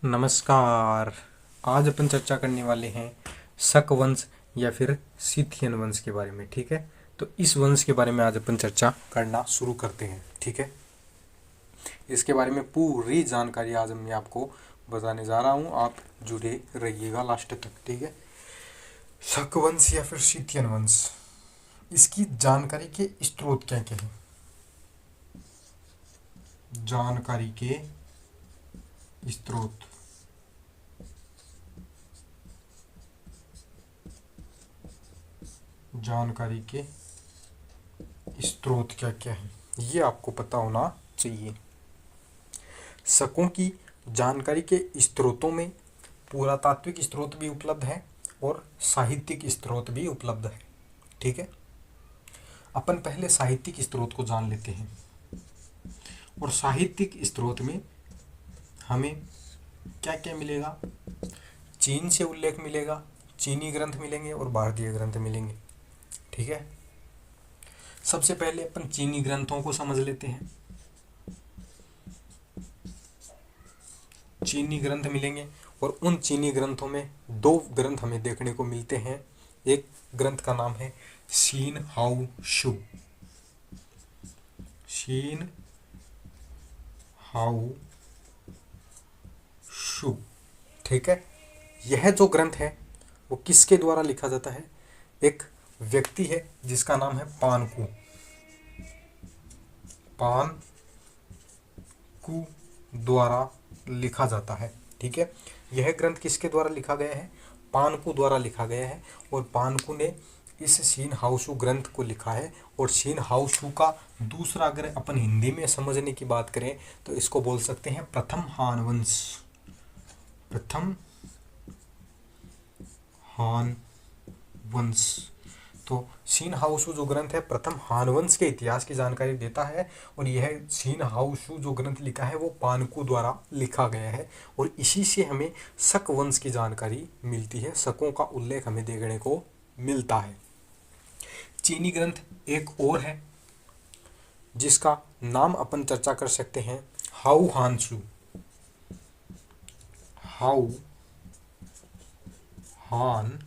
नमस्कार। आज अपन चर्चा करने वाले हैं शक वंश या फिर सिथियन वंश के बारे में। ठीक है, तो इस वंश के बारे में आज अपन चर्चा करना शुरू करते हैं। ठीक है, इसके बारे में पूरी जानकारी आज मैं आपको बताने जा रहा हूँ। आप जुड़े रहिएगा लास्ट तक। ठीक है, शक वंश या फिर सिथियन वंश, इसकी जानकारी के स्रोत क्या क्या हैं? जानकारी के स्रोत, जानकारी के स्रोत क्या क्या है ये आपको पता होना चाहिए। शकों की जानकारी के स्रोतों में पुरातात्विक स्रोत भी उपलब्ध है और साहित्यिक स्रोत भी उपलब्ध है। ठीक है, अपन पहले साहित्यिक स्रोत को जान लेते हैं। और साहित्यिक स्रोत में हमें क्या क्या मिलेगा? चीन से उल्लेख मिलेगा, चीनी ग्रंथ मिलेंगे और भारतीय ग्रंथ मिलेंगे। ठीक है, सबसे पहले अपन चीनी ग्रंथों को समझ लेते हैं। चीनी ग्रंथ मिलेंगे और उन चीनी ग्रंथों में दो ग्रंथ हमें देखने को मिलते हैं। एक ग्रंथ का नाम है शीन हाउ शू। शीन हाउ शू। ठीक है, यह जो ग्रंथ है वो किसके द्वारा लिखा जाता है? एक व्यक्ति है जिसका नाम है पानकू। पानकू द्वारा लिखा जाता है। ठीक है, यह ग्रंथ किसके द्वारा लिखा गया है? पानकू द्वारा लिखा गया है। और पानकू ने इस शीन हाउसू ग्रंथ को लिखा है। और शीन हाउसू का दूसरा, अगर अपन हिंदी में समझने की बात करें तो इसको बोल सकते हैं प्रथम हान वंश। प्रथम हान वंश। तो शीन हाउसू जो ग्रंथ है प्रथम हान वंश के इतिहास की जानकारी देता है। और यह शीन हाउसू जो ग्रंथ लिखा है वो पानकू द्वारा लिखा गया है। और इसी से हमें शक वंश की जानकारी मिलती है। शकों का उल्लेख हमें देखने को मिलता है। चीनी ग्रंथ एक और है जिसका नाम अपन चर्चा कर सकते हैं हाउ हानसू। हाउ हान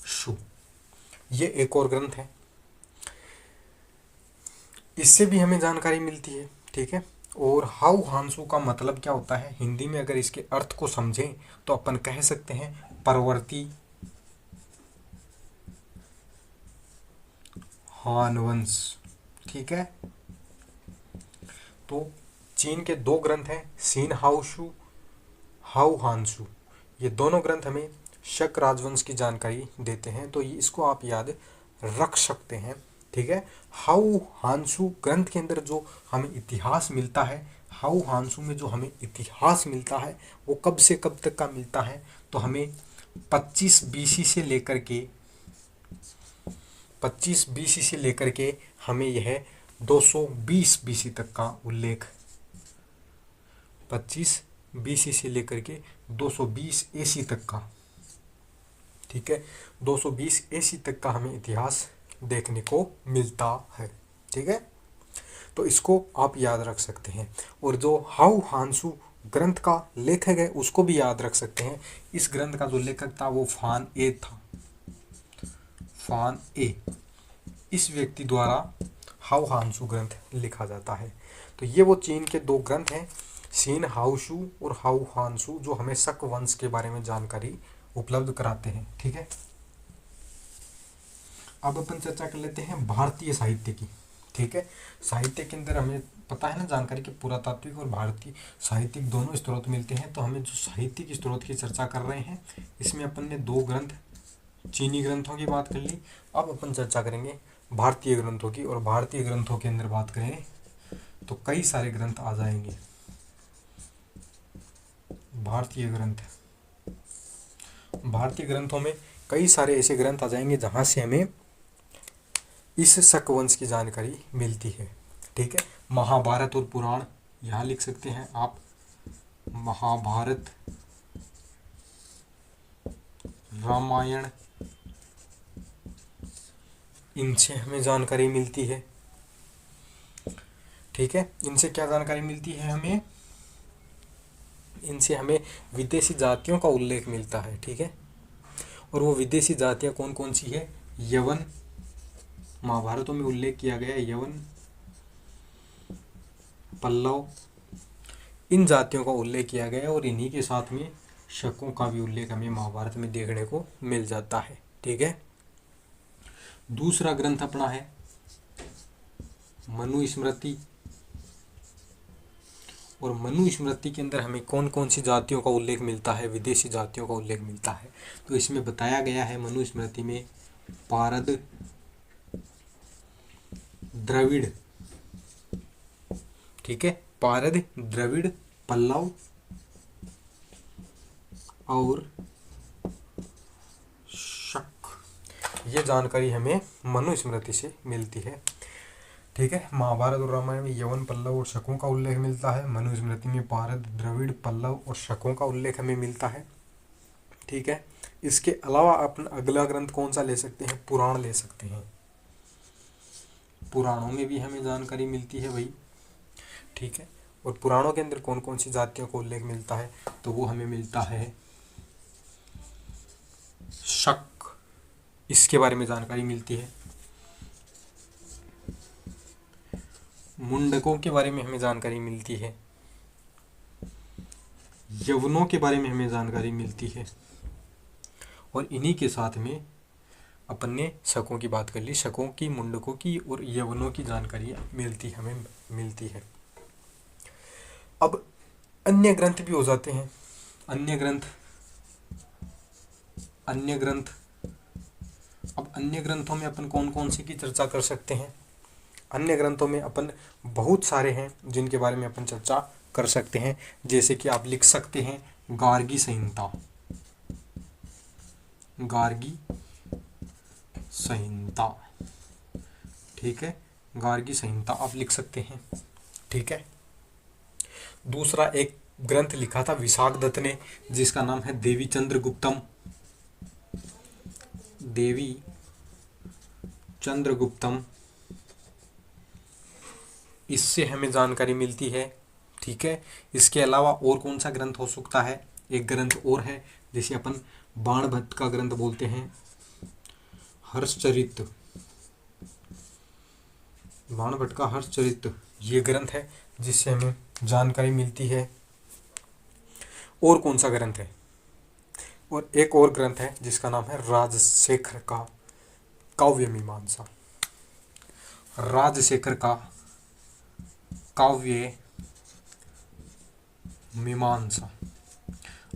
शू, ये एक और ग्रंथ है। इससे भी हमें जानकारी मिलती है। ठीक है, और हाउ हानसू का मतलब क्या होता है? हिंदी में अगर इसके अर्थ को समझें तो अपन कह सकते हैं परवर्ती हान वंश। ठीक है, तो चीन के दो ग्रंथ हैं शीन हाउशू, हाउ हानसू। ये दोनों ग्रंथ हमें शक राजवंश की जानकारी देते हैं, तो इसको आप याद रख सकते हैं। ठीक है, हाउ हानसू ग्रंथ के अंदर जो हमें इतिहास मिलता है, हाउ हानसू में जो हमें इतिहास मिलता है वो कब से कब तक का मिलता है? तो हमें 25 बीसी से लेकर के 25 बीसी से लेकर के हमें यह 220 बीसी तक का उल्लेख, 25 बीसी से लेकर के 220 एसी तक का। ठीक है, 220 एसी तक का हमें इतिहास देखने को मिलता है। ठीक है, तो इसको आप याद रख सकते हैं। और जो हाउ हानसू ग्रंथ का लेखक है उसको भी याद रख सकते हैं। इस ग्रंथ का जो लेखक था वो फान ए था। फान ए, इस व्यक्ति द्वारा हाउ हानसू ग्रंथ लिखा जाता है। तो ये वो चीन के दो ग्रंथ हैं शीन हाउशू और हाउ हानसू, जो हमें शक वंश के बारे में जानकारी उपलब्ध कराते हैं। ठीक है, अब अपन चर्चा कर लेते हैं भारतीय साहित्य की। ठीक है, साहित्य के अंदर हमें पता है ना जानकारी के पुरातात्विक और भारतीय साहित्यिक दोनों स्रोत मिलते हैं। तो हमें जो साहित्यिक स्रोत की चर्चा कर रहे हैं इसमें अपन ने दो ग्रंथ चीनी ग्रंथों की बात कर ली। अब अपन चर्चा करेंगे भारतीय ग्रंथों की। और भारतीय ग्रंथों के अंदर बात करें तो कई सारे ग्रंथ आ जाएंगे। भारतीय ग्रंथ, भारतीय ग्रंथों में कई सारे ऐसे ग्रंथ आ जाएंगे जहां से हमें इस शक वंश की जानकारी मिलती है। ठीक है, महाभारत और पुराण यहाँ लिख सकते हैं आप। महाभारत, रामायण, इनसे हमें जानकारी मिलती है। ठीक है, इनसे क्या जानकारी मिलती है हमें? इनसे हमें विदेशी जातियों का उल्लेख मिलता है, ठीक है। और वो विदेशी जातियाँ कौन कौन सी है? यवन, महाभारतों में उल्लेख किया गया है यवन, पल्लव, इन जातियों का उल्लेख किया गया है। और इन्हीं के साथ में शकों का भी उल्लेख हमें महाभारत में देखने को मिल जाता है, ठीक है। दूसरा ग्रंथ अपना है मनुस्मृति। और मनुस्मृति के अंदर हमें कौन कौन सी जातियों का उल्लेख मिलता है? विदेशी जातियों का उल्लेख मिलता है। तो इसमें बताया गया है मनुस्मृति में पारद, द्रविड़, ठीक है, पारद, द्रविड़, पल्लव और शक। ये जानकारी हमें मनुस्मृति से मिलती है, ठीक है। महाभारत और रामायण में यवन, पल्लव और शकों का उल्लेख मिलता है। मनुस्मृति में पारद, द्रविड़, पल्लव और शकों का उल्लेख हमें मिलता है, ठीक है। इसके अलावा अपन अगला ग्रंथ कौन सा ले सकते हैं? पुराण ले सकते हैं। पुराणों में भी हमें जानकारी मिलती है भाई, ठीक है। और पुराणों के अंदर कौन कौन सी जातियों का उल्लेख मिलता है? तो वो हमें मिलता है शक, इसके बारे में जानकारी मिलती है। मुंडकों के बारे में हमें जानकारी मिलती है। यवनों के बारे में हमें जानकारी मिलती है। और इन्हीं के साथ में अपन ने शकों की बात कर ली, शकों की, मुंडकों की और यवनों की जानकारी हमें मिलती है। अब अन्य ग्रंथ भी हो जाते हैं। अन्य ग्रंथ अब अन्य ग्रंथों में अपन कौन कौन सी की चर्चा कर सकते हैं? अन्य ग्रंथों में अपन बहुत सारे हैं जिनके बारे में अपन चर्चा कर सकते हैं। जैसे कि आप लिख सकते हैं गार्गी संहिता, गार्गी संहिता, ठीक है, गार्गी संहिता आप लिख सकते हैं, ठीक है। दूसरा एक ग्रंथ लिखा था विशाखदत्त ने, जिसका नाम है देवी चंद्रगुप्तम, देवी चंद्रगुप्तम। इससे हमें जानकारी मिलती है, ठीक है। इसके अलावा और कौन सा ग्रंथ हो सकता है? एक ग्रंथ और है जिसे अपन बाणभट्ट का ग्रंथ बोलते हैं, हर्षचरित, बाणभट्ट का हर्षचरित, ये ग्रंथ है जिससे हमें जानकारी मिलती है। और कौन सा ग्रंथ है? और एक और ग्रंथ है जिसका नाम है राजशेखर का काव्य मीमांसा, राजशेखर का काव्य मीमांसा।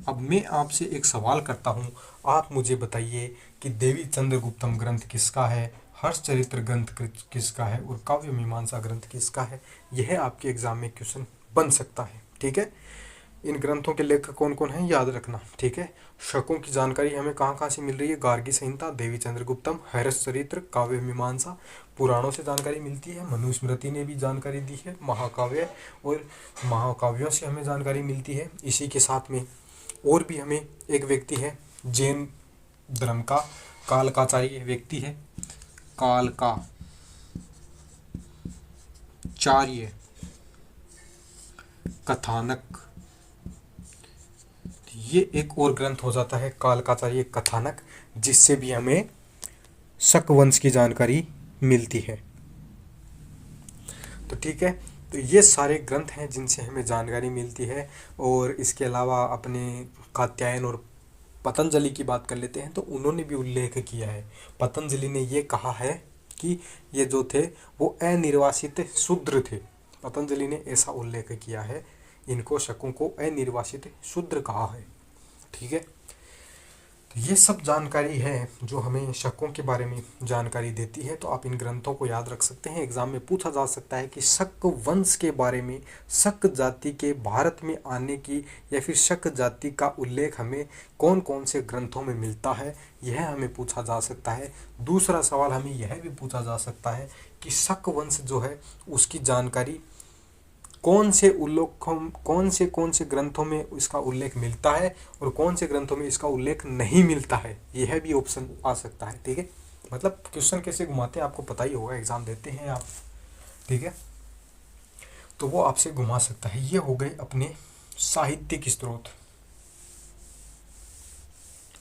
अब मैं आपसे एक सवाल करता हूं, आप मुझे बताइए कि देवी चंद्रगुप्तम ग्रंथ किसका है, हर्षचरित्र ग्रंथ किसका है और काव्य मीमांसा ग्रंथ किसका है? यह आपके एग्जाम में क्वेश्चन बन सकता है, ठीक है। इन ग्रंथों के लेखक कौन कौन हैं याद रखना, ठीक है। शकों की जानकारी हमें कहाँ कहाँ से मिल रही है? गार्गी संहिता, देवी चंद्रगुप्तम, हर्षचरित्र, काव्य मीमांसा। पुराणों से जानकारी मिलती है, मनुस्मृति ने भी जानकारी दी है, महाकाव्य और महाकाव्यों से हमें जानकारी मिलती है। इसी के साथ में और भी हमें एक व्यक्ति है जैन धर्म का कालकाचार्य व्यक्ति है, कालकाचार्य कथानक, ये एक और ग्रंथ हो जाता है कालकाचार्य कथानक, जिससे भी हमें शक वंश की जानकारी मिलती है। तो ठीक है, तो ये सारे ग्रंथ हैं जिनसे हमें जानकारी मिलती है। और इसके अलावा अपने कात्यायन और पतंजलि की बात कर लेते हैं, तो उन्होंने भी उल्लेख किया है। पतंजलि ने ये कहा है कि ये जो थे वो अनिर्वासित शूद्र थे। पतंजलि ने ऐसा उल्लेख किया है, इनको शकों को अनिर्वासित शूद्र कहा है, ठीक है। तो ये सब जानकारी है जो हमें शकों के बारे में जानकारी देती है। तो आप इन ग्रंथों को याद रख सकते हैं। एग्जाम में पूछा जा सकता है कि शक वंश के बारे में, शक जाति के भारत में आने की या फिर शक जाति का उल्लेख हमें कौन कौन से ग्रंथों में मिलता है, यह हमें पूछा जा सकता है। दूसरा सवाल हमें यह भी पूछा जा सकता है कि शक वंश जो है उसकी जानकारी कौन से ग्रंथों में इसका उल्लेख मिलता है और कौन से ग्रंथों में इसका उल्लेख नहीं मिलता है, यह भी ऑप्शन आ सकता है, ठीक है। मतलब क्वेश्चन कैसे घुमाते हैं आपको पता ही होगा, एग्जाम देते हैं आप, ठीक है। तो वो आपसे घुमा सकता है। ये हो गए अपने साहित्यिक स्रोत।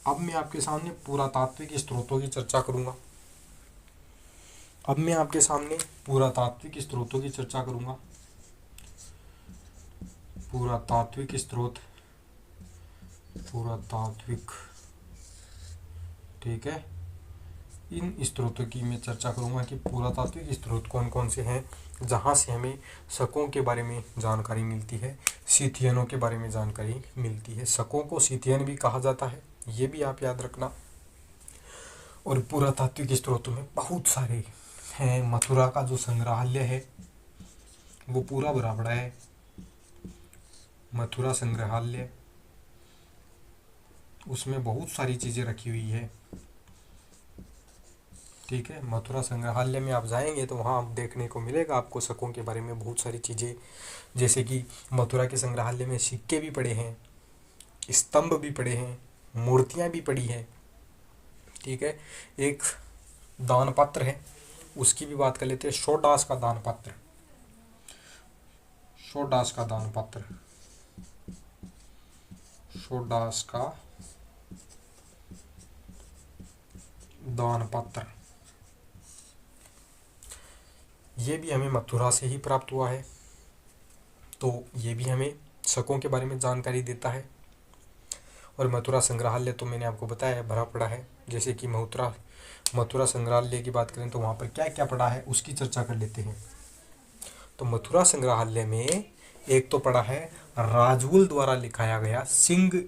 अब मैं आपके सामने पुरातात्विक स्रोतों की चर्चा करूंगा। पुरातात्विक स्रोत, ठीक है। इन स्रोतों की मैं चर्चा करूंगा कि पुरातात्विक स्रोत कौन कौन से हैं जहाँ से हमें शकों के बारे में जानकारी मिलती है, सीथियनों के बारे में जानकारी मिलती है। शकों को सीथियन भी कहा जाता है, ये भी आप याद रखना। और पुरातात्विक स्रोतों में बहुत सारे हैं। मथुरा का जो संग्रहालय है वो पूरा भरा पड़ा है। मथुरा संग्रहालय, उसमें बहुत सारी चीज़ें रखी हुई है, ठीक है। मथुरा संग्रहालय में आप जाएंगे तो वहाँ आप देखने को मिलेगा आपको शकों के बारे में बहुत सारी चीज़ें, जैसे कि मथुरा के संग्रहालय में सिक्के भी पड़े हैं, स्तंभ भी पड़े हैं, मूर्तियाँ भी पड़ी हैं, ठीक है। एक दान पात्र है, उसकी भी बात कर लेते हैं। शोडास का दान पात्र, शोडास का दान पात्र, शोडास का दान पात्र, ये भी हमें मथुरा से ही प्राप्त हुआ है। तो ये भी हमें शकों के बारे में जानकारी देता है। और मथुरा संग्रहालय तो मैंने आपको बताया भरा पड़ा है। जैसे कि मथुरा संग्रहालय की बात करें तो वहाँ पर क्या क्या पड़ा है उसकी चर्चा कर लेते हैं। तो मथुरा संग्रहालय में एक तो पड़ा है राजवुल द्वारा लिखाया गया सिंह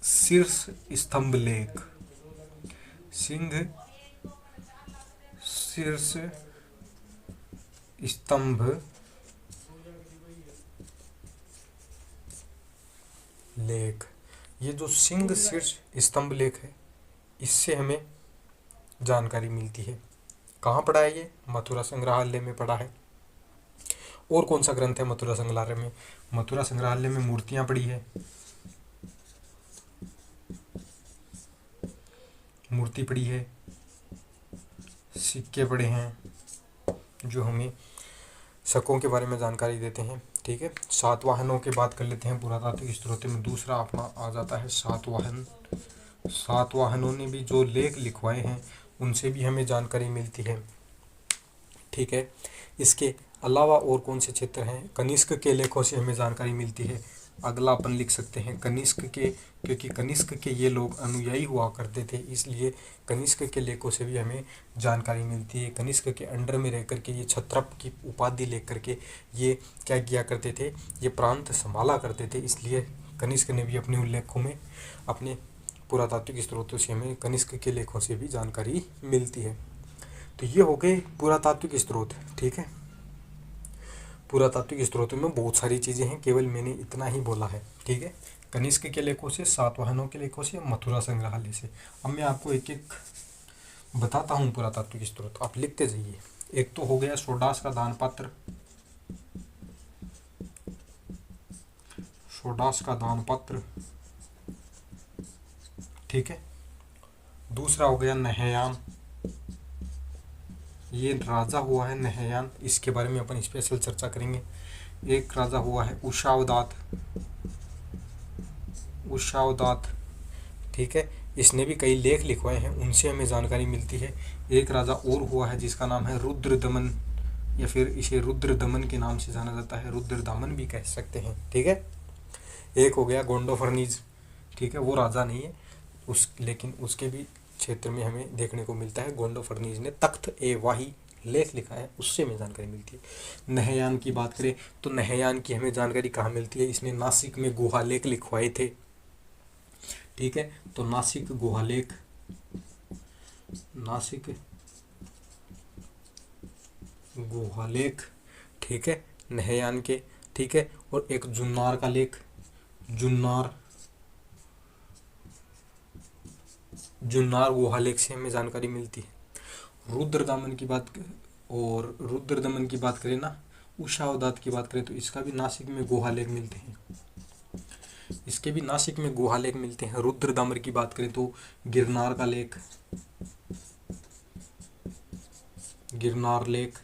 शीर्ष स्तंभ लेख, सिंह शीर्ष स्तंभ लेख। ये जो सिंह शीर्ष स्तंभ लेख है इससे हमें जानकारी मिलती है। कहाँ पड़ा है ये? मथुरा संग्रहालय में पड़ा है। और कौन सा ग्रंथ है मथुरा संग्रहालय में? मथुरा संग्रहालय में मूर्तियाँ पड़ी है, मूर्ति पड़ी है, सिक्के पड़े हैं जो हमें शकों के बारे में जानकारी देते हैं, ठीक है। सातवाहनों की बात कर लेते हैं। पुरातात्विक स्रोत में दूसरा अपना आ जाता है सातवाहन। सातवाहनों ने भी जो लेख लिखवाए हैं उनसे भी हमें जानकारी मिलती है, ठीक है। इसके अलावा और कौन से क्षेत्र हैं? कनिष्क के लेखों से हमें जानकारी मिलती है। अगला अपन लिख सकते हैं कनिष्क के, क्योंकि कनिष्क के ये लोग अनुयायी हुआ करते थे, इसलिए कनिष्क के लेखों से भी हमें जानकारी मिलती है। कनिष्क के अंडर में रह करके ये छत्रप की उपाधि लेकर के ये क्या किया करते थे, ये प्रांत संभाला करते थे, इसलिए कनिष्क ने भी अपने उल्लेखों में अपने पुरातात्विक स्रोतों से हमें कनिष्क के लेखों से भी जानकारी मिलती है। तो ये हो गए पुरातात्विक स्रोत, ठीक है। पुरातात्विक स्रोतों में बहुत सारी चीज़ें हैं, केवल मैंने इतना ही बोला है, ठीक है। कनिष्क के लेखों से, सातवाहनों के लेखों से, मथुरा संग्रहालय से। अब मैं आपको एक एक बताता हूँ पुरातात्विक स्रोत, आप लिखते जाइए। एक तो हो गया शोडास का दान पात्र, शोडास का दान पात्र, ठीक है। दूसरा हो गया नहयान, ये राजा हुआ है नहयान, इसके बारे में अपन स्पेशल चर्चा करेंगे। एक राजा हुआ है उशावदात, उशावदात, ठीक है। इसने भी कई लेख लिखवाए हैं, उनसे हमें जानकारी मिलती है। एक राजा और हुआ है जिसका नाम है रुद्रदमन, या फिर इसे रुद्रदमन के नाम से जाना जाता है, रुद्रदमन भी कह सकते हैं, ठीक है। एक हो गया गोंडोफर्नीज, ठीक है, वो राजा नहीं है लेकिन उसके भी क्षेत्र में हमें देखने को मिलता है। गोंडोफर्नीज ने तख्त ए वाही लेख लिखा है, उससे हमें जानकारी मिलती है। नहयान की बात करें तो नहयान की हमें जानकारी कहाँ मिलती है? इसने नासिक में गुहा लेख लिखवाए थे, ठीक है। तो नासिक गुहालेख, नासिक गुहालेख, ठीक है, नहयान के, ठीक है। और एक जुन्नार का लेख, जुन्नार गुहालेख से हमें जानकारी मिलती है। रुद्रदमन की बात और रुद्रदमन की बात करें ना, उशावदात की बात करें तो इसका भी नासिक में गुहालेख मिलते हैं, इसके भी नासिक में गुहालेख मिलते हैं। रुद्रदामन की बात करें तो गिरनार का लेख, गिरनार लेख,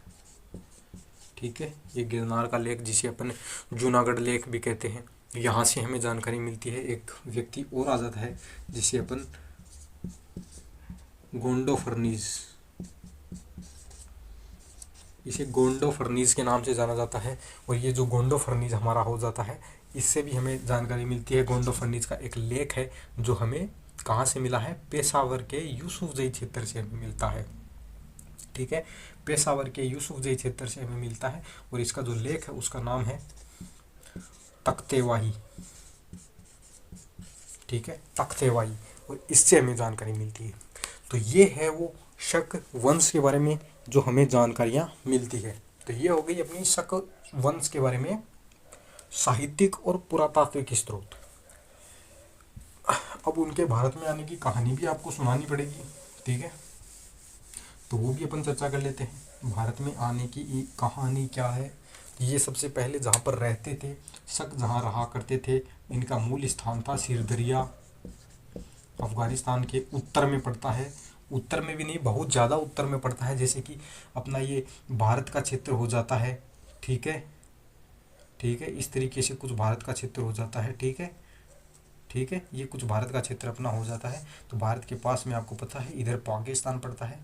ठीक है। ये गिरनार का लेख जिसे अपन जूनागढ़ लेख भी कहते हैं, यहाँ से हमें जानकारी मिलती है, एक व्यक्ति और आ जाता है जिसे अपन गोंडोफर्नीज, इसे गोंडोफर्नीज के नाम से जाना जाता है। और ये जो गोंडोफर्नीज हमारा हो जाता है, इससे भी हमें जानकारी मिलती है। गोंडोफर्नीज का एक लेख है जो हमें कहाँ से मिला है, पेशावर के यूसुफजई क्षेत्र से हमें मिलता है। ठीक है, पेशावर के यूसुफजई क्षेत्र से हमें मिलता है। और इसका जो लेख है उसका नाम है तख्तेवाही। ठीक है, तख्तेवाही, और इससे हमें जानकारी मिलती है। तो ये है वो शक वंश के बारे में जो हमें जानकारियाँ मिलती है। तो ये हो गई अपनी शक वंश के बारे में साहित्यिक और पुरातात्विक स्रोत। अब उनके भारत में आने की कहानी भी आपको सुनानी पड़ेगी। ठीक है, तो वो भी अपन चर्चा कर लेते हैं। भारत में आने की कहानी क्या है। ये सबसे पहले जहाँ पर रहते थे, शक जहाँ रहा करते थे, इनका मूल स्थान था सिरदरिया, अफगानिस्तान के उत्तर में पड़ता है। उत्तर में भी नहीं, बहुत ज़्यादा उत्तर में पड़ता है, जैसे कि अपना ये भारत का क्षेत्र हो जाता है। ठीक है, ठीक है, इस तरीके से कुछ भारत का क्षेत्र हो जाता है। ठीक है, ठीक है, ये कुछ भारत का क्षेत्र अपना हो जाता है। तो भारत के पास में आपको पता है इधर पाकिस्तान पड़ता है,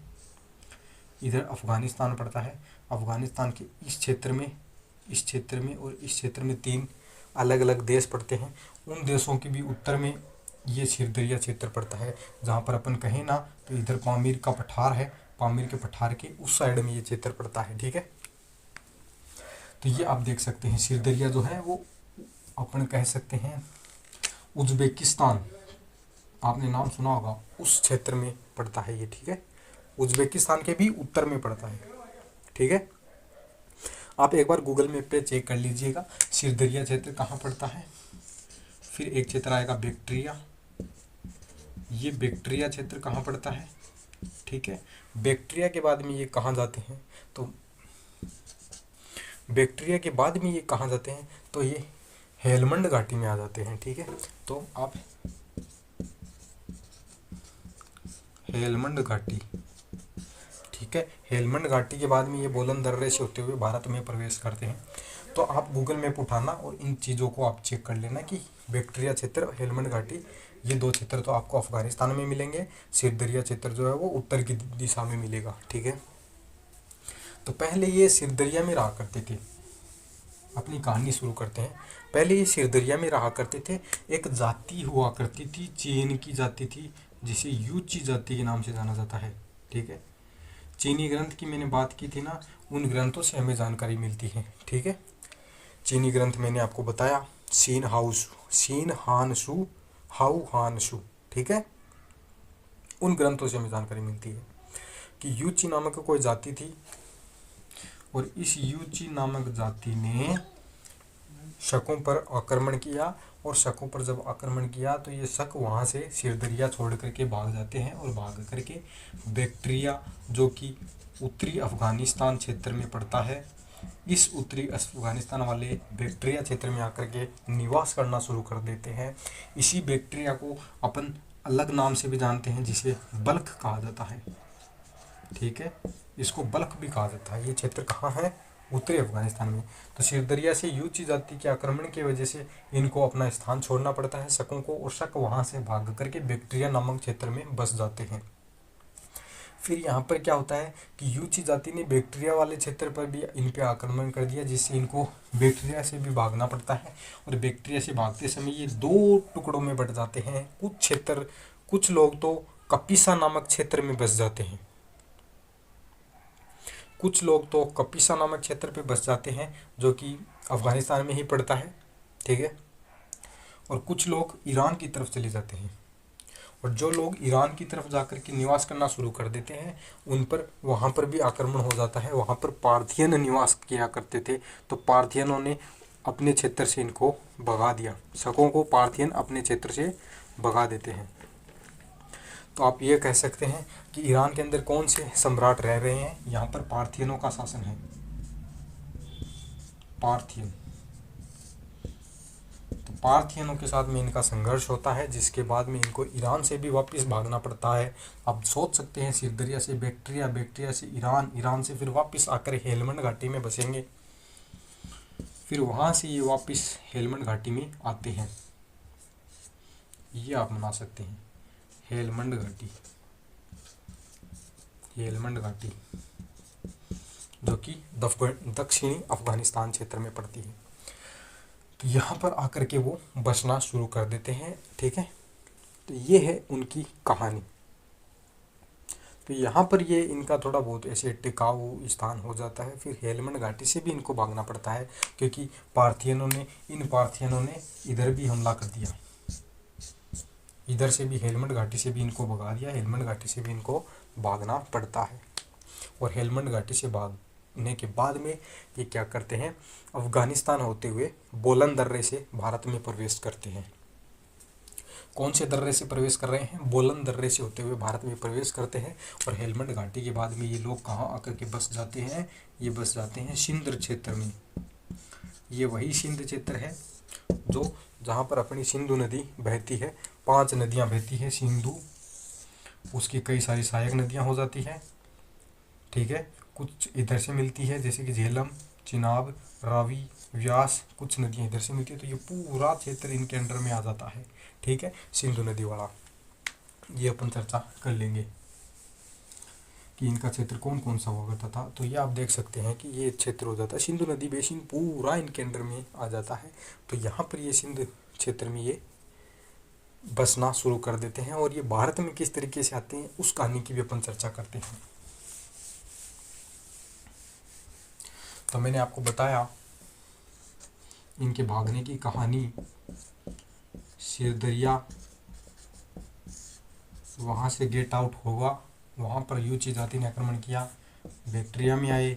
इधर अफगानिस्तान पड़ता है। अफगानिस्तान के इस क्षेत्र में, इस क्षेत्र में और इस क्षेत्र में 3 अलग अलग देश पड़ते हैं। उन देशों के भी उत्तर में ये सिरदरिया क्षेत्र पड़ता है। जहाँ पर अपन कहें ना तो इधर पामीर का पठार है, पामीर के पठार के उस साइड में ये क्षेत्र पड़ता है। ठीक है, तो ये आप देख सकते हैं सिरदरिया जो है वो अपन कह सकते हैं उज्बेकिस्तान, आपने नाम सुना होगा, उस क्षेत्र में पड़ता है ये। ठीक है, उज्बेकिस्तान के भी उत्तर में पड़ता है। ठीक है, आप एक बार गूगल मैप पे चेक कर लीजिएगा सिरदरिया क्षेत्र कहाँ पड़ता है। फिर एक क्षेत्र आएगा बैक्ट्रिया, ये बैक्ट्रिया क्षेत्र कहाँ पड़ता है। ठीक है, बैक्ट्रिया के बाद में ये कहाँ जाते हैं, तो बैक्ट्रिया के बाद में ये कहाँ जाते हैं, तो ये हेलमंड घाटी में आ जाते हैं। ठीक है, तो आप हेलमंड घाटी, ठीक है, हेलमंड घाटी के बाद में ये बोलन दर्रे से होते हुए भारत में प्रवेश करते हैं। तो आप गूगल मैप उठाना और इन चीज़ों को आप चेक कर लेना कि बैक्ट्रिया क्षेत्र, हेलमंड घाटी, ये 2 क्षेत्र तो आपको अफगानिस्तान में मिलेंगे। सिरदरिया क्षेत्र जो है वो उत्तर की दिशा में मिलेगा। ठीक है, तो पहले ये सिरदरिया में रहा करते थे। अपनी कहानी शुरू करते हैं। पहले ये सिरदरिया में रहा करते थे। एक जाति हुआ करती थी, चीन की जाति थी, जिसे यूची जाति के नाम से जाना जाता है। ठीक है, चीनी ग्रंथ की मैंने बात की थी ना, उन ग्रंथों से हमें जानकारी मिलती है। ठीक है, चीनी ग्रंथ मैंने आपको बताया, सीन हान शू, हाउ हान शू। ठीक है, उन ग्रंथों से हमें जानकारी मिलती है कि यूची नामक कोई जाति थी और इस यूची नामक जाति ने शकों पर आक्रमण किया। और शकों पर जब आक्रमण किया तो ये शक वहाँ से सिरदरिया छोड़ करके भाग जाते हैं और भाग करके बैक्ट्रिया, जो कि उत्तरी अफगानिस्तान क्षेत्र में पड़ता है, इस उत्तरी अफगानिस्तान वाले बैक्ट्रिया क्षेत्र में आकर के निवास करना शुरू कर देते हैं। इसी बैक्ट्रिया को अपन अलग नाम से भी जानते हैं, जिसे बल्ख कहा जाता है। ठीक है, इसको बल्ख भी कहा जाता है। ये क्षेत्र कहाँ है, उत्तरी अफगानिस्तान में। तो सिरदरिया से यूची जाति के आक्रमण की वजह से इनको अपना स्थान छोड़ना पड़ता है शकों को, और शक वहाँ से भाग करके बैक्ट्रिया नामक क्षेत्र में बस जाते हैं। फिर यहाँ पर क्या होता है कि यूची जाति ने बैक्ट्रिया वाले क्षेत्र पर भी इन पे आक्रमण कर दिया, जिससे इनको बैक्ट्रिया से भी भागना पड़ता है। और बैक्ट्रिया से भागते समय ये 2 टुकड़ों में बट जाते हैं। कुछ लोग तो कपिसा नामक क्षेत्र में बस जाते हैं, कुछ लोग तो कपिसा नामक क्षेत्र पे बस जाते हैं, जो कि अफगानिस्तान में ही पड़ता है। ठीक है, और कुछ लोग ईरान की तरफ चले जाते हैं। और जो लोग ईरान की तरफ जाकर के निवास करना शुरू कर देते हैं, उन पर वहाँ पर भी आक्रमण हो जाता है। वहाँ पर पार्थियन निवास किया करते थे, तो पार्थियनों ने अपने क्षेत्र से इनको भगा दिया। शकों को पार्थियन अपने क्षेत्र से भगा देते हैं। तो आप ये कह सकते हैं कि ईरान के अंदर कौन से सम्राट रह रहे हैं, यहाँ पर पार्थियनों का शासन है, पार्थियन। तो पार्थियनों के साथ में इनका संघर्ष होता है, जिसके बाद में इनको ईरान से भी वापस भागना पड़ता है। आप सोच सकते हैं सिरदरिया से बैक्ट्रिया, बैक्ट्रिया से ईरान, ईरान से फिर वापस आकर हेलमंड घाटी में बसेंगे। फिर वहाँ से ये वापस हेलमंड घाटी में आते हैं। ये आप बना सकते हैं, हेलमंड घाटी, हेलमंड घाटी जो कि दक्षिणी अफगानिस्तान क्षेत्र में पड़ती है। तो यहाँ पर आकर के वो बसना शुरू कर देते हैं। ठीक है, तो ये है उनकी कहानी। तो यहाँ पर ये इनका थोड़ा बहुत ऐसे टिकाऊ स्थान हो जाता है। फिर हेलमंड घाटी से भी इनको भागना पड़ता है, क्योंकि इन पार्थियनों ने इधर भी हमला कर दिया, इधर से भी हेलमंड घाटी से भी इनको भगा दिया, हेलमंड घाटी से भी इनको भागना पड़ता है। और हेलमंड घाटी से भागने के बाद में ये क्या करते हैं, अफगानिस्तान होते हुए बोलन दर्रे से भारत में प्रवेश करते हैं। कौन से दर्रे से प्रवेश कर रहे हैं, बोलन दर्रे से होते हुए भारत में प्रवेश करते हैं। और हेलमंड घाटी के बाद में ये लोग कहाँ आकर के बस जाते हैं, ये बस जाते हैं सिंध क्षेत्र में। ये वही सिंध क्षेत्र है जो जहाँ पर अपनी सिंधु नदी बहती है, 5 नदियाँ बहती है सिंधु, उसकी कई सारी सहायक नदियाँ हो जाती हैं। ठीक है, कुछ इधर से मिलती है जैसे कि झेलम, चिनाब, रावी, व्यास, कुछ नदियाँ इधर से मिलती है। तो ये पूरा क्षेत्र इनके अंडर में आ जाता है। ठीक है, सिंधु नदी वाला ये अपन चर्चा कर लेंगे कि इनका क्षेत्र कौन कौन सा हुआ करता था। तो ये आप देख सकते हैं कि ये क्षेत्र हो जाता है, सिंधु नदी बेसिन पूरा इनके अंडर में आ जाता है। तो यहाँ पर ये सिंध क्षेत्र में ये बसना शुरू कर देते हैं। और ये भारत में किस तरीके से आते हैं उस कहानी की भी अपन चर्चा करते हैं। तो मैंने आपको बताया इनके भागने की कहानी, सिरदरिया, वहाँ से गेट आउट होगा, वहाँ पर यूची जाति ने आक्रमण किया, बैक्टीरिया में आए,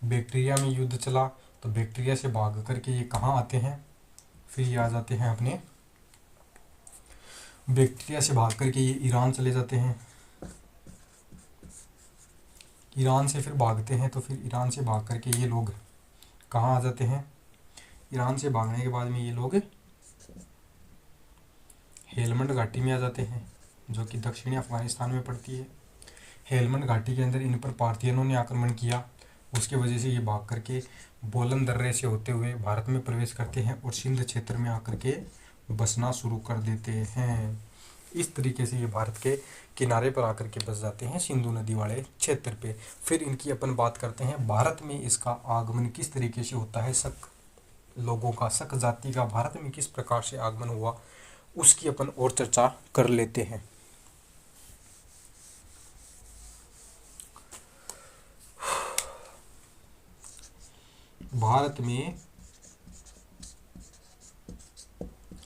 बैक्टीरिया में युद्ध चला, तो बैक्टीरिया से भाग करके ये कहाँ आते हैं, फिर ये आ जाते हैं अपने, बैक्टीरिया से भाग करके ये ईरान चले जाते हैं, ईरान से फिर भागते हैं, तो फिर ईरान से भाग करके ये लोग कहाँ आ जाते हैं, ईरान से भागने के बाद में ये लोग हेलमंड घाटी में आ जाते हैं जो कि दक्षिणी अफगानिस्तान में पड़ती है। हेलमंड घाटी के अंदर इन पर पार्थियनों ने आक्रमण किया, उसके वजह से ये भाग करके बोलन दर्रे से होते हुए भारत में प्रवेश करते हैं और सिंध क्षेत्र में आकर के बसना शुरू कर देते हैं। इस तरीके से ये भारत के किनारे पर आकर के बस जाते हैं, सिंधु नदी वाले क्षेत्र पे। फिर इनकी अपन बात करते हैं भारत में इसका आगमन किस तरीके से होता है, शक लोगों का, शक जाति का भारत में किस प्रकार से आगमन हुआ, उसकी अपन और चर्चा कर लेते हैं। भारत में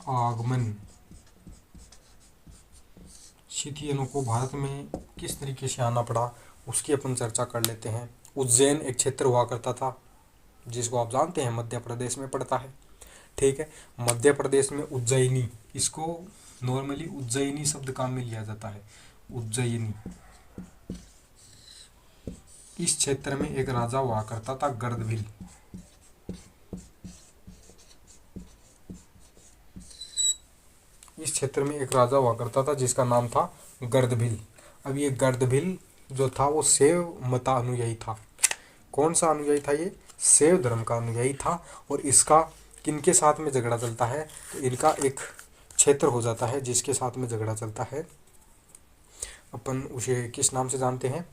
आगमन, क्षितियनों को भारत में किस तरीके से आना पड़ा उसकी अपन चर्चा कर लेते हैं। उज्जैन एक क्षेत्र हुआ करता था जिसको आप जानते हैं मध्य प्रदेश में पड़ता है। ठीक है, मध्य प्रदेश में उज्जैनी, इसको नॉर्मली उज्जैनी शब्द काम में लिया जाता है, उज्जैनी। इस क्षेत्र में एक राजा हुआ करता था गर्दभिल। इस क्षेत्र में एक राजा हुआ करता था जिसका नाम था गर्दभिल। अब ये गर्दभिल जो था वो शैव मता अनुयायी था। कौन सा अनुयायी था ये, शैव धर्म का अनुयायी था। और इसका किनके साथ में झगड़ा चलता है, तो इनका एक क्षेत्र हो जाता है जिसके साथ में झगड़ा चलता है, अपन उसे किस नाम से जानते हैं,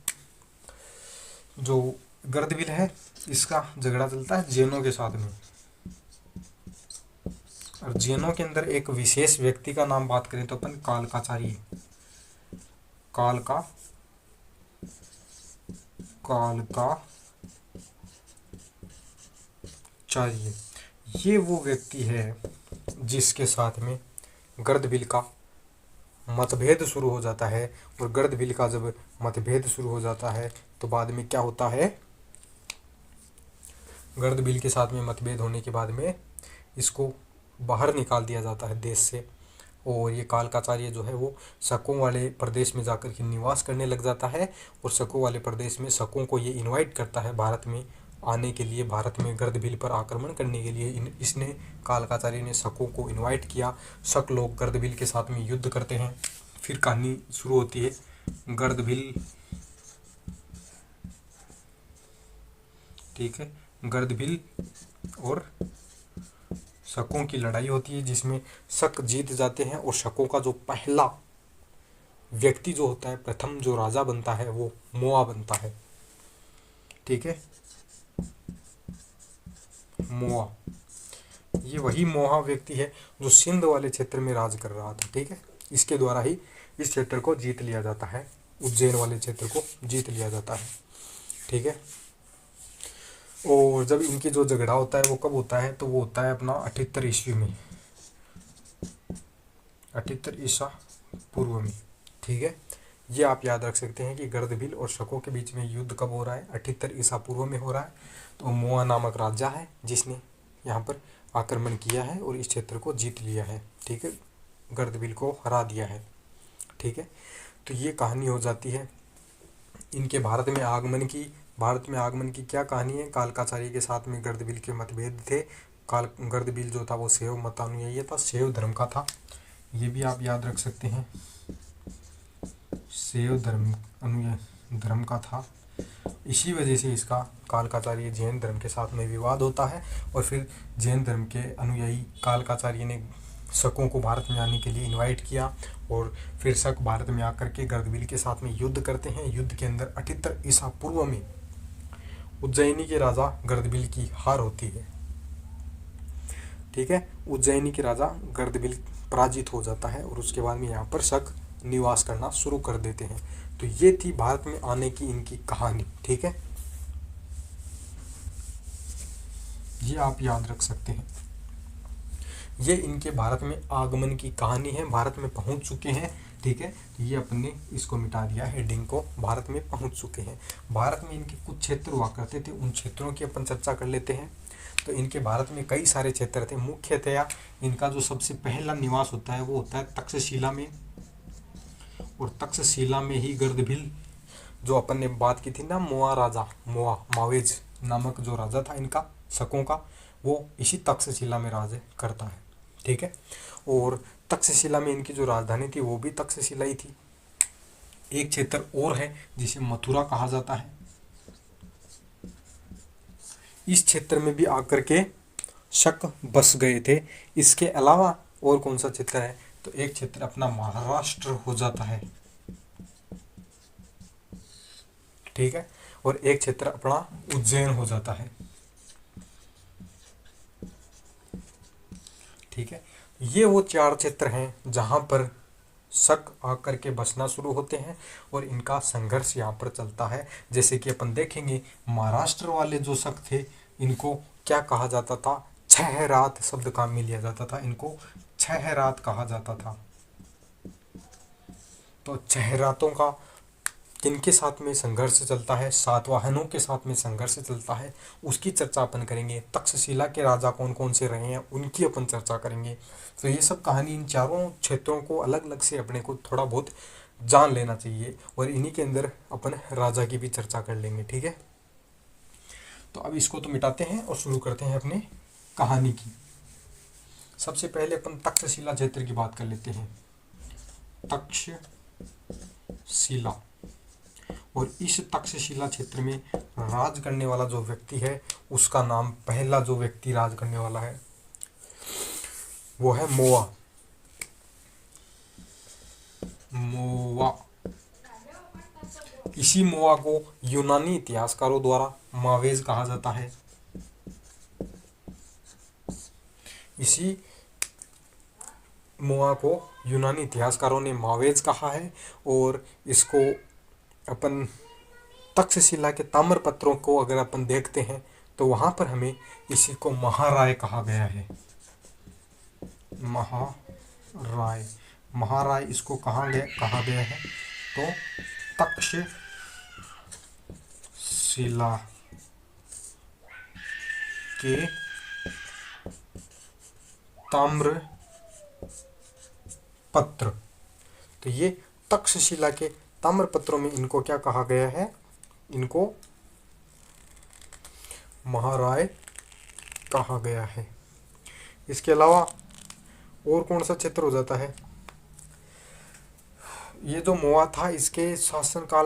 जो गर्दभिल है इसका झगड़ा चलता है जैनों के साथ में। और जैनों के अंदर एक विशेष व्यक्ति का नाम बात करें तो अपन कालकाचार्य, कालकाचार्य, ये वो व्यक्ति है जिसके साथ में गर्दभिल का मतभेद शुरू हो जाता है। और गर्दभिल का जब मतभेद शुरू हो जाता है तो बाद में क्या होता है, गर्दभिल के साथ में मतभेद होने के बाद में इसको बाहर निकाल दिया जाता है देश से। और ये कालकाचार्य जो है वो शकों वाले प्रदेश में जाकर के निवास करने लग जाता है। और शकों वाले प्रदेश में शकों को ये इनवाइट करता है भारत में आने के लिए, भारत में गर्दभिल पर आक्रमण करने के लिए इसने, कालकाचार्य ने शकों को इनवाइट किया। शक लोग गर्दभिल के साथ में युद्ध करते हैं। फिर कहानी शुरू होती है, गर्दभिल ठीक है। गर्दभील और शकों की लड़ाई होती है जिसमें शक जीत जाते हैं और शकों का जो पहला व्यक्ति जो होता है, प्रथम जो राजा बनता है वो मोआ बनता है। ठीक है, मोआ, ये वही मोहा व्यक्ति है जो सिंध वाले क्षेत्र में राज कर रहा था। ठीक है, इसके द्वारा ही इस क्षेत्र को जीत लिया जाता है, उज्जैन वाले क्षेत्र को जीत लिया जाता है। ठीक है, और जब इनकी जो झगड़ा होता है वो कब होता है, तो वो होता है अपना 78 ईस्वी में, 78 ईसा पूर्व में। ठीक है, ये आप याद रख सकते हैं कि गर्दभील और शकों के बीच में युद्ध कब हो रहा है, 78 ईसा पूर्व में हो रहा है। तो मोआ नामक राजा है जिसने यहाँ पर आक्रमण किया है और इस क्षेत्र को जीत लिया है। ठीक है, गर्दभील को हरा दिया है। ठीक है, तो ये कहानी हो जाती है इनके भारत में आगमन की। भारत में आगमन की क्या कहानी है, कालकाचार्य के साथ में गर्दभील के मतभेद थे। गर्दभील जो था वो शैव मतानुयायी था, शैव धर्म का था, ये भी आप याद रख सकते हैं, शैव धर्म का था। इसी वजह से इसका कालकाचार्य जैन धर्म के साथ में विवाद होता है और फिर जैन धर्म के अनुयायी कालकाचार्य ने शकों को भारत में आने के लिए इनवाइट किया और फिर शक भारत में आकर के गर्दभील के साथ में युद्ध करते हैं। युद्ध के अंदर 78 ईसा पूर्व में उज्जैनी के राजा गर्दभील की हार होती है। ठीक है, उज्जैनी के राजा गर्दभील पराजित हो जाता है और उसके बाद में यहाँ पर शक निवास करना शुरू कर देते हैं। तो ये थी भारत में आने की इनकी कहानी। ठीक है, ये आप याद रख सकते हैं, ये इनके भारत में आगमन की कहानी है। भारत में पहुंच चुके हैं। ठीक है, ये अपने इसको मिटा दिया, हेडिंग को, भारत में पहुंच चुके हैं। भारत में इनके कुछ क्षेत्र हुआ करते थे, उन क्षेत्रों की अपन चर्चा कर लेते हैं। तो इनके भारत में कई सारे क्षेत्र थे। मुख्यतया इनका जो सबसे पहला निवास होता है वो होता है तक्षशिला में, और तक्षशिला में ही गर्दभील, जो अपन ने बात की थी ना, मोआ राजा, मावेज नामक जो राजा था इनका शकों का, वो इसी तक्षशिला में राज करता है। ठीक है, और तक्षशिला में इनकी जो राजधानी थी वो भी तक्षशिला ही थी। एक क्षेत्र और है जिसे मथुरा कहा जाता है, इस क्षेत्र में भी आकर के शक बस गए थे। इसके अलावा और कौन सा क्षेत्र है, तो एक क्षेत्र अपना महाराष्ट्र हो जाता है। ठीक है, और एक क्षेत्र अपना उज्जैन हो जाता है। ठीक है, ये वो 4 क्षेत्र हैं जहां पर शक आकर के बसना शुरू होते हैं और इनका संघर्ष यहाँ पर चलता है। जैसे कि अपन देखेंगे, महाराष्ट्र वाले जो शक थे इनको क्या कहा जाता था, छह रात शब्द काम में लिया जाता था, इनको छह रात कहा जाता था। तो छह रातों का किनके साथ में संघर्ष चलता है, सातवाहनों के साथ में संघर्ष चलता है, उसकी चर्चा अपन करेंगे। तक्षशिला के राजा कौन कौन से रहे हैं उनकी अपन चर्चा करेंगे। तो ये सब कहानी, इन चारों क्षेत्रों को अलग अलग से अपने को थोड़ा बहुत जान लेना चाहिए और इन्हीं के अंदर अपन राजा की भी चर्चा कर लेंगे। ठीक है, तो अब इसको तो मिटाते हैं और शुरू करते हैं अपने कहानी की। सबसे पहले अपन तक्षशिला क्षेत्र की बात कर लेते हैं। तक्षशिला, और इस तक्षशिला क्षेत्र में राज करने वाला जो व्यक्ति है उसका नाम, पहला जो व्यक्ति राज करने वाला है वो है मोआ। इसी मोआ को यूनानी इतिहासकारों द्वारा मावेज कहा जाता है। इसी मोआ को यूनानी इतिहासकारों ने मावेज कहा है और इसको अपन तक्षशिला के ताम्रपत्रों को अगर अपन देखते हैं तो वहां पर हमें इसी को महाराय कहा गया है। महाराय इसको कहा गया है, तो तक्षशिला के ताम्र पत्र, तो ये तक्षशिला के ताम्रपत्रों में इनको क्या कहा गया है, इनको महाराय कहा गया है। इसके अलावा और कौन सा क्षेत्र हो जाता है, ये जो मोआ था इसके शासनकाल